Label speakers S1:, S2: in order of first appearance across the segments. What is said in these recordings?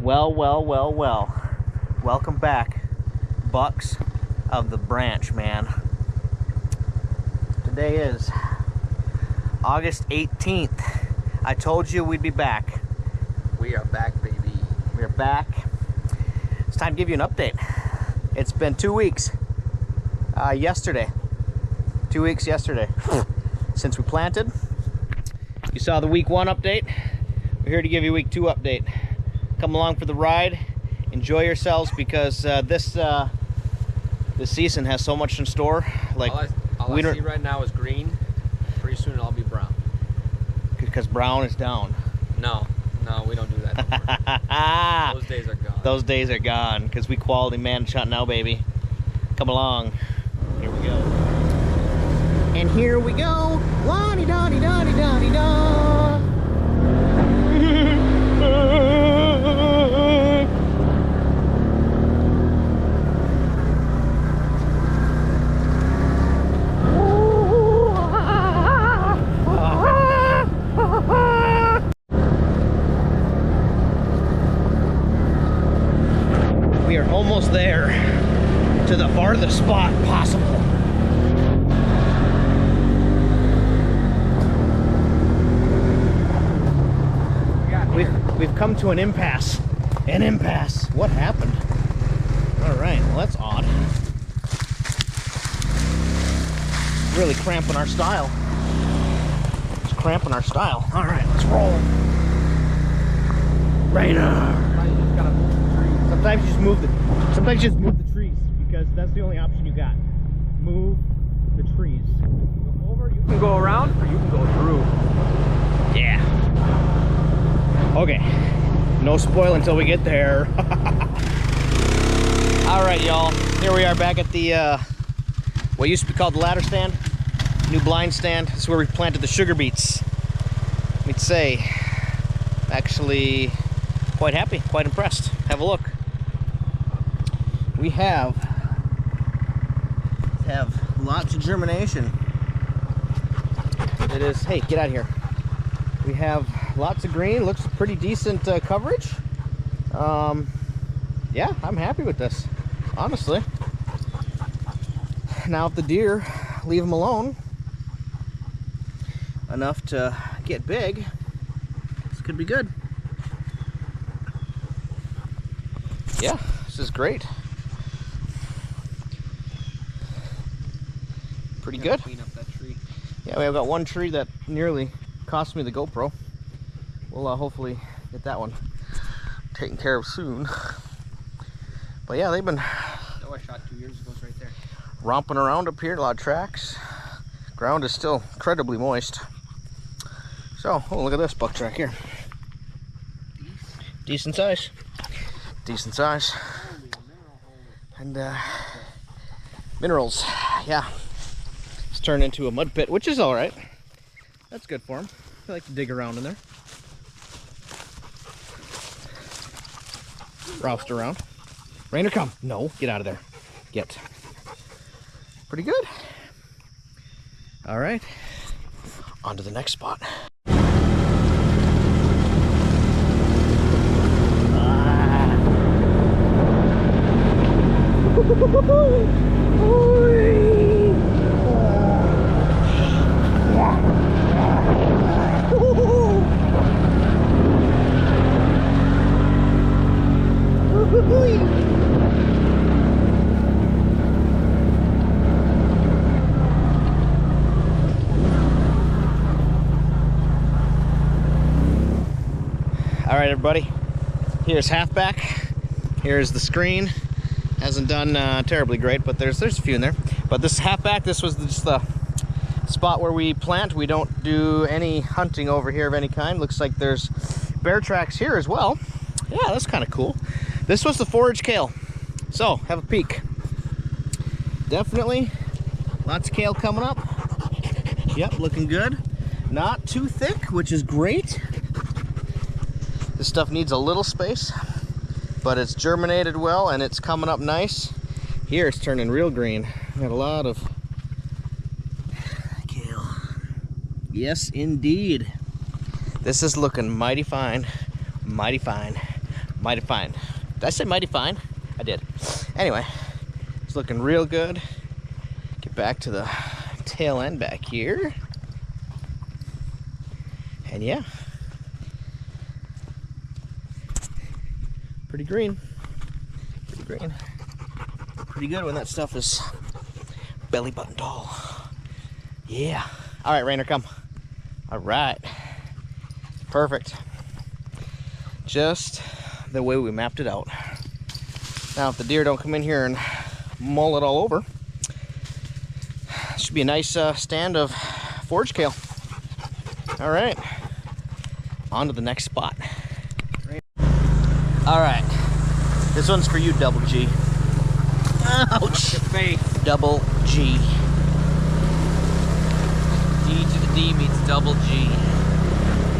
S1: Well, welcome back, bucks of the branch, man. Today is August 18th. I told you we'd be back.
S2: We are back, baby.
S1: We're back. It's time to give you an update. It's been 2 weeks. Yesterday. 2 weeks yesterday since we planted. You saw the week 1 update. We're here to give you week 2 update. Come along for the ride. Enjoy yourselves because this season has so much in store. Like
S2: all I see right now is green. Pretty soon I'll be brown.
S1: Because brown is down.
S2: No, we don't do that anymore. Those days are gone.
S1: Those days are gone because we quality man shot now, baby. Come along. Here we go. And here we go. La-di-da-di-da-di-da-di-da. We are almost there to the farthest spot possible. We've come to an impasse. An impasse. What happened? All right, well that's odd. Really cramping our style. It's cramping our style. All right, let's roll. Rainer. Sometimes you just move the trees because that's the only option you got. Move the trees.
S2: Go over, you can go around, or you can go through.
S1: Yeah. Okay. No spoil until we get there. All right, y'all. Here we are back at the what used to be called the ladder stand, new blind stand. This is where we planted the sugar beets. Let me say, actually, quite happy, quite impressed. Have a look. We have lots of germination. It is, hey, get out of here. We have lots of green, looks pretty decent coverage. Yeah, I'm happy with this, honestly. Now if the deer leave them alone enough to get big, this could be good. Yeah, this is great. Pretty good.
S2: Clean up that tree.
S1: Yeah, we've got one tree that nearly cost me the GoPro. We'll hopefully get that one taken care of soon. But yeah, they've been
S2: No, I shot 2 years ago. It's right there.
S1: romping around up here, a lot of tracks. Ground is still incredibly moist. So, oh, look at this buck track here. Decent size. Decent size. And minerals, yeah. It's turned into a mud pit, which is all right. That's good for them. I like to dig around in there. Roust around. Rainer, come. No, get out of there. Get. Pretty good. All right. On to the next spot. All right, everybody, here's halfback. Here's the screen. Hasn't done terribly great, but there's a few in there. But this halfback, this was just the spot where we plant. We don't do any hunting over here of any kind. Looks like there's bear tracks here as well. Yeah, that's kind of cool. This was the forage kale. So, have a peek. Definitely lots of kale coming up. Yep, looking good. Not too thick, which is great. This stuff needs a little space, but it's germinated well and it's coming up nice. Here it's turning real green. Got a lot of kale. Yes, indeed. This is looking mighty fine, mighty fine, Mighty fine. Did I say mighty fine? I did. Anyway, it's looking real good. Get back to the tail end back here. And yeah. Pretty green. Pretty green. Pretty good when that stuff is belly button tall. Yeah. All right, Rainer, come. All right. Perfect. Just the way we mapped it out. Now, if the deer don't come in here and mull it all over, should be a nice stand of forage kale. All right. On to the next spot. All right. This one's for you, Double G. Ouch.
S2: Your face.
S1: Double G.
S2: D to the D means double G.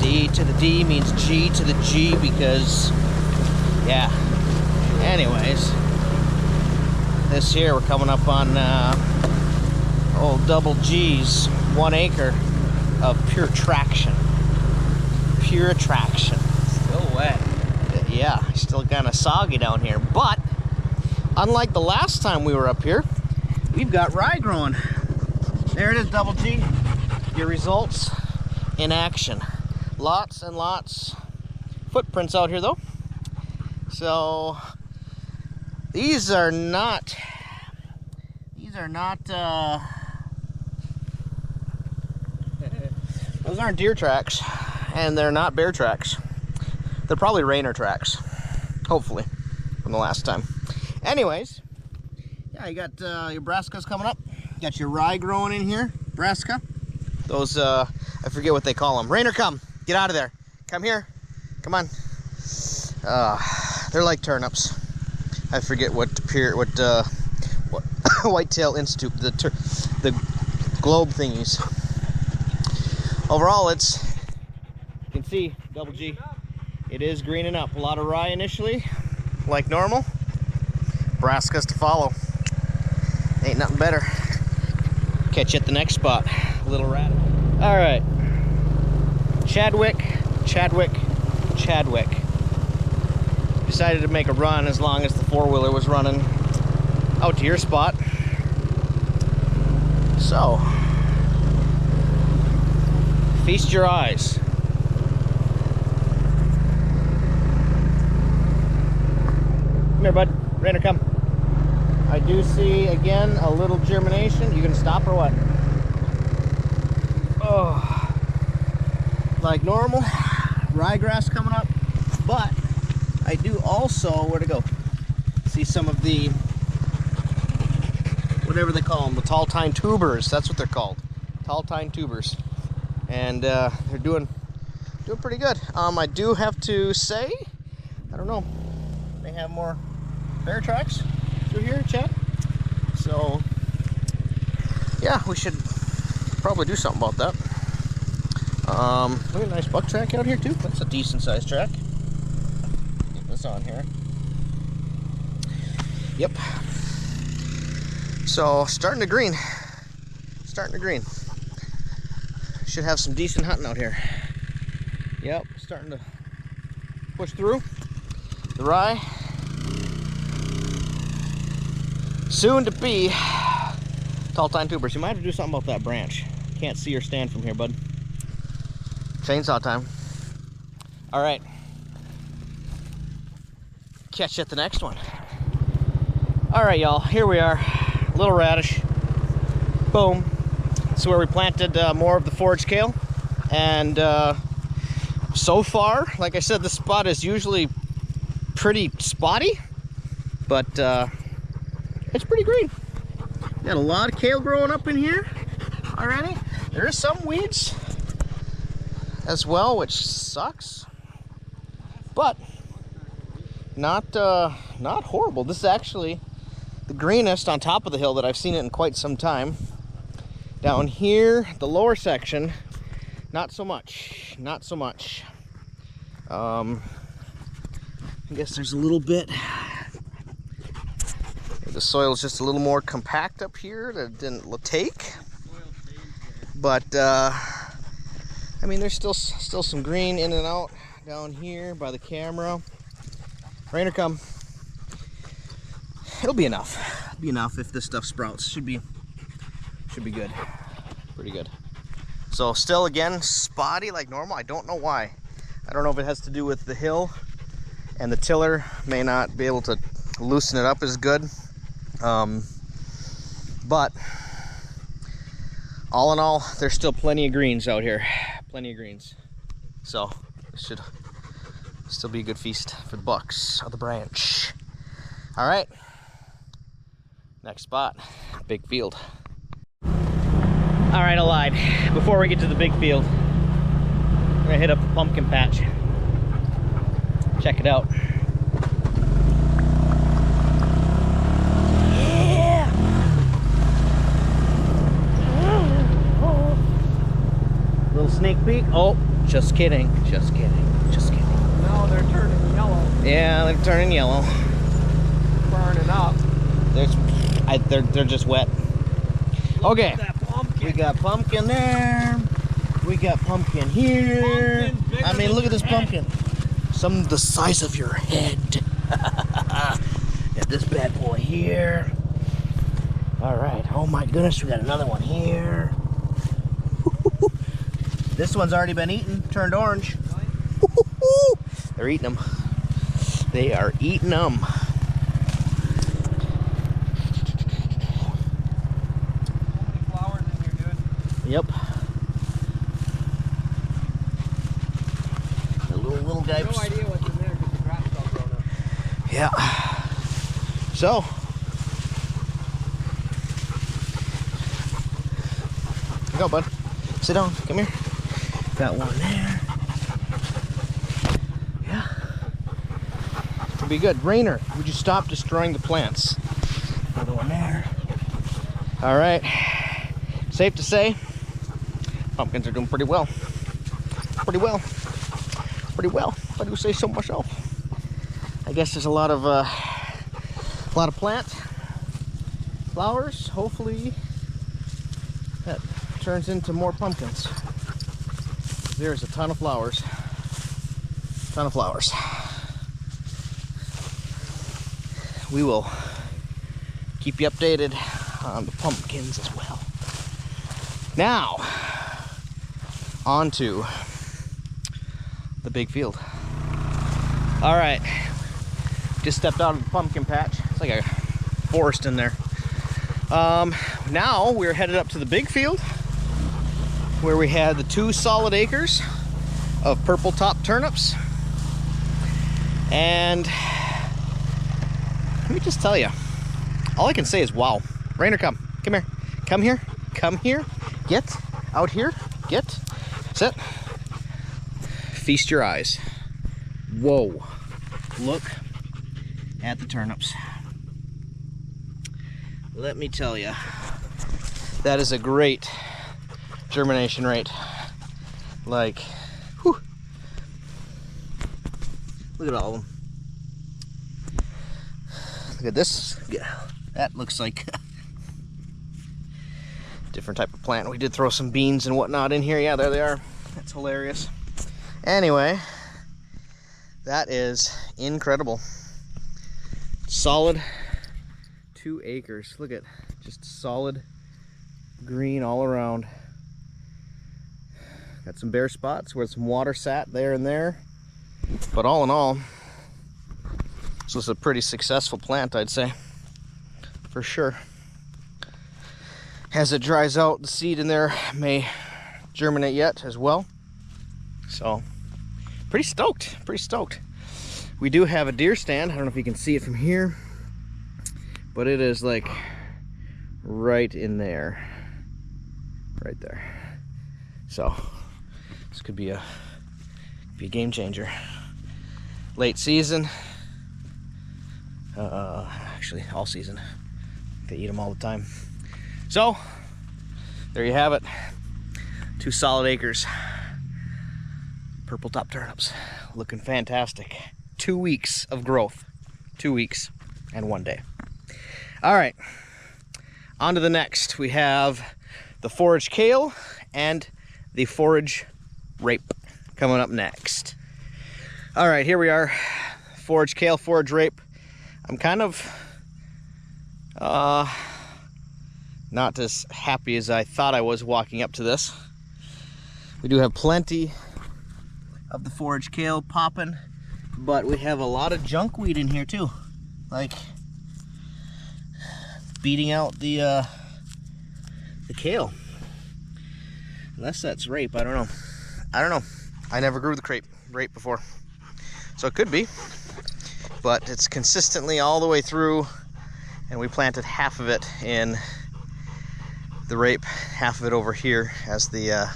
S1: D to the D means G to the G because, yeah. Anyways, this here we're coming up on old Double G's 1 acre of pure traction. Pure traction.
S2: Still wet.
S1: Yeah, still kind of soggy down here, but unlike the last time we were up here, we've got rye growing. There it is, Double G. Your results in action. Lots and lots footprints out here though. So these are not those aren't deer tracks, and they're not bear tracks. They're probably Rainer tracks, hopefully, from the last time. Anyways, yeah, you got your brassicas coming up. You got your rye growing in here, brassica. Those, I forget what they call them. Rainer, come. Get out of there. Come here. Come on. They're like turnips. I forget what Whitetail Institute, the globe thingies. Overall, you can see, Double G, it is greening up. A lot of rye initially, like normal. Brassicas to follow. Ain't nothing better. Catch you at the next spot. Little rat. All right. Chadwick. Decided to make a run as long as the four-wheeler was running out to your spot. So, feast your eyes. Come here, bud. Rainer, come. I do see, again, a little germination. You gonna stop or what? Oh. Like normal, ryegrass coming up, but I do also, where to go? See some of the, whatever they call them, the tall tine tubers. That's what they're called, tall tine tubers, and they're doing pretty good. I do have to say, I don't know, they have more bear tracks through here, Chad. So yeah, we should probably do something about that. We got a nice buck track out here too. That's a decent sized track. Get this on here. Yep. So starting to green. Should have some decent hunting out here. Yep, starting to push through the rye. Soon to be tall tine tubers. You might have to do something about that branch. Can't see or stand from here, bud. Chainsaw time. All right. Catch you at the next one. All right, y'all. Here we are. Little Radish. Boom. This is where we planted more of the forage kale. And so far, like I said, this spot is usually pretty spotty, but it's pretty green. Got a lot of kale growing up in here already. There are some weeds as well, which sucks, but not horrible. This is actually the greenest on top of the hill that I've seen it in quite some time. Down here, the lower section, not so much. I guess there's a little bit, the soil is just a little more compact up here that it didn't take, but I mean, there's still some green in and out down here by the camera. Rain or come. It'll be enough. It'll be enough if this stuff sprouts. Should be good. Pretty good. So still again spotty like normal. I don't know why. I don't know if it has to do with the hill and the tiller may not be able to loosen it up as good. But all in all, there's still plenty of greens out here. Plenty of greens. So it should still be a good feast for the bucks of the branch. All right. Next spot, big field. All right, I lied. Before we get to the big field, we're gonna hit up the pumpkin patch. Check it out. Yeah! Little sneak peek. Oh, just kidding, just kidding, just kidding.
S2: No, they're turning yellow.
S1: Yeah, they're turning yellow.
S2: Burning up.
S1: They're just wet. Okay.
S2: That pumpkin.
S1: We got pumpkin there. We got pumpkin here.
S2: Pumpkin
S1: I mean, look at this
S2: head.
S1: pumpkin. Some the size of your head. Got this bad boy here. All right. Oh my goodness, we got another one here. This one's already been eaten, turned orange. They're eating them. They are eating them. Yep. The little guy.
S2: No idea what's in there because the grass is all grown up.
S1: Yeah. So. Here you go, bud. Sit down. Come here. Got one there. Yeah. Could be good. Rainer, would you stop destroying the plants? Another one there. All right. Safe to say, pumpkins are doing pretty well. Pretty well. Pretty well. If I do say so myself. I guess there's a lot of plant flowers. Hopefully that turns into more pumpkins. There's a ton of flowers. Ton of flowers. We will keep you updated on the pumpkins as well. Now, on to the big field. All right, just stepped out of the pumpkin patch. It's like a forest in there. Now we're headed up to the big field where we had the 2 solid acres of purple top turnips. And let me just tell you, all I can say is wow. Rainer, come here, come here, come here. Get out here, get, sit, feast your eyes. Whoa, look at the turnips. Let me tell you, that is a great germination rate. Like, whew. Look at all of them. Look at this, yeah, that looks like different type of plant. We did throw some beans and whatnot in here. Yeah, there they are. That's hilarious. Anyway, that is incredible. Solid 2 acres. Look at just solid green all around. Got some bare spots where some water sat there and there. But all in all, this was a pretty successful plant, I'd say. For sure. As it dries out, the seed in there may germinate yet as well. So, pretty stoked, pretty stoked. We do have a deer stand. I don't know if you can see it from here, but it is like right in there. Right there. So, this could be a game changer. Late season. Actually, all season. They eat them all the time. So, there you have it. 2 solid acres. Purple top turnips. Looking fantastic. 2 weeks of growth. 2 weeks and 1 day. All right. On to the next. We have the forage kale and the forage rape coming up next. All right, here we are. forage kale, forage rape. I'm kind of not as happy as I thought I was walking up to this. We do have plenty of the forage kale popping, but we have a lot of junk weed in here too, like beating out the kale. Unless that's rape, I don't know. I never grew the rape before, so it could be, but it's consistently all the way through, and we planted half of it in the rape, half of it over here as the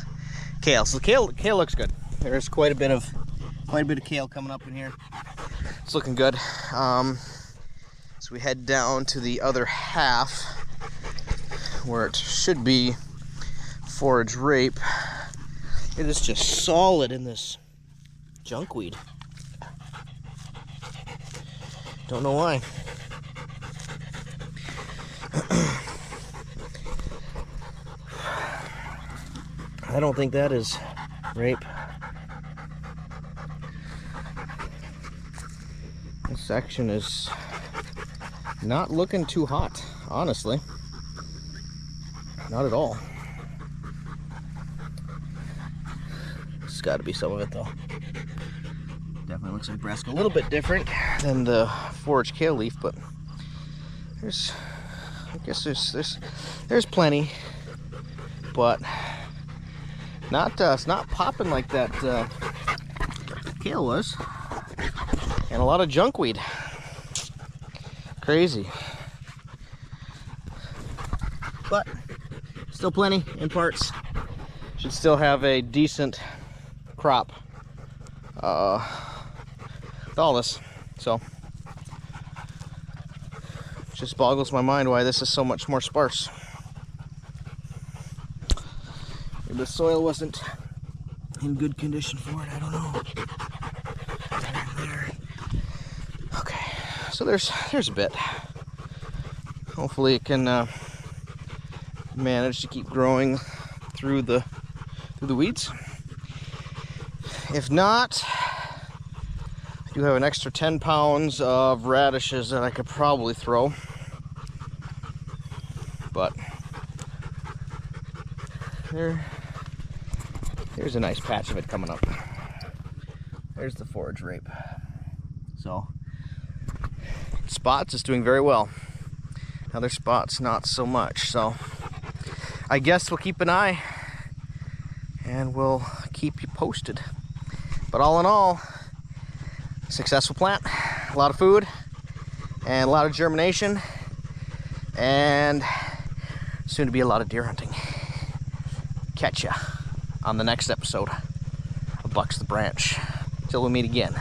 S1: kale. So the kale looks good. There's quite a bit of kale coming up in here. It's looking good. So we head down to the other half where it should be forage rape. It is just solid in this junk weed. Don't know why. I don't think that is rape. This section is not looking too hot, honestly. Not at all. It's got to be some of it, though. Definitely looks like brassica. A little bit different than the forage kale leaf, but I guess there's plenty, but it's not popping like that kale was, and a lot of junk weed. Crazy, but still plenty in parts. Should still have a decent crop with all this. So it just boggles my mind why this is so much more sparse. Maybe the soil wasn't in good condition for it, I don't know. There. Okay, so there's a bit. Hopefully it can manage to keep growing through the weeds. If not, I do have an extra 10 pounds of radishes that I could probably throw, but there's a nice patch of it coming up. There's the forage rape. So spots is doing very well. Other spots not so much. So I guess we'll keep an eye and we'll keep you posted. But all in all, successful plant, a lot of food, and a lot of germination, and soon to be a lot of deer hunting. Catch ya on the next episode of Bucks the Branch. Till we meet again.